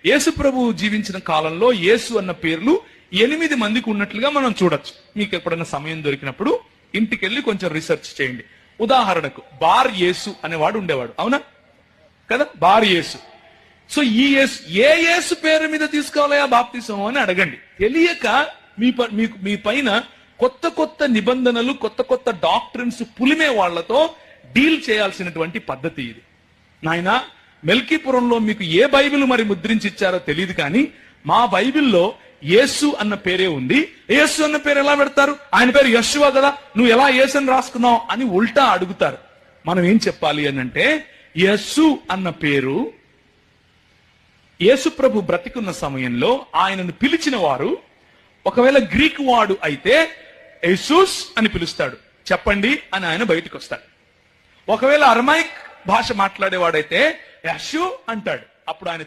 యేసు ప్రభువు జీవించిన కాలంలో యేసు అన్న పేర్లు 8 మందికి ఉన్నట్లుగా మనం చూడొచ్చు. మీకు ఎప్పుడైనా సమయం దొరికినప్పుడు ఇంటికెళ్ళి కొంచెం రీసెర్చ్ చేయండి. ఉదాహరణకు బార్ యేసు అనేవాడు ఉండేవాడు, అవునా కదా? బార్ యేసు. సో ఈ యేసు, ఏ యేసు పేరు మీద తీసుకోవాలయా బాప్తిసం అని అడగండి. తెలియక మీ పైన కొత్త కొత్త నిబంధనలు, కొత్త కొత్త డాక్ట్రిన్స్ పులిమే వాళ్లతో డీల్ చేయాల్సినటువంటి పద్ధతి ఇది. నాయన, మెల్కీపురంలో మీకు ఏ బైబిల్ మరి ముద్రించి ఇచ్చారో తెలియదు, కానీ మా బైబిల్లో యేసు అన్న పేరే ఉంది. యేసు అన్న పేరు ఎలా పెడతారు? ఆయన పేరు యెషువా కదా, నువ్వు ఎలా యేసు అని రాసుకున్నావు అని ఉల్టా అడుగుతారు. మనం ఏం చెప్పాలి అని అంటే, యేసు అన్న పేరు యేసు ప్రభు బ్రతికున్న సమయంలో ఆయనను పిలిచిన వారు ఒకవేళ గ్రీకు వాడు అయితే యేసూస్ అని పిలుస్తాడు, చెప్పండి అని ఆయన బయటకు వస్తాడు. ఒకవేళ అరమైక్ భాష మాట్లాడేవాడైతే యెషు అంటాడు, అప్పుడు ఆయన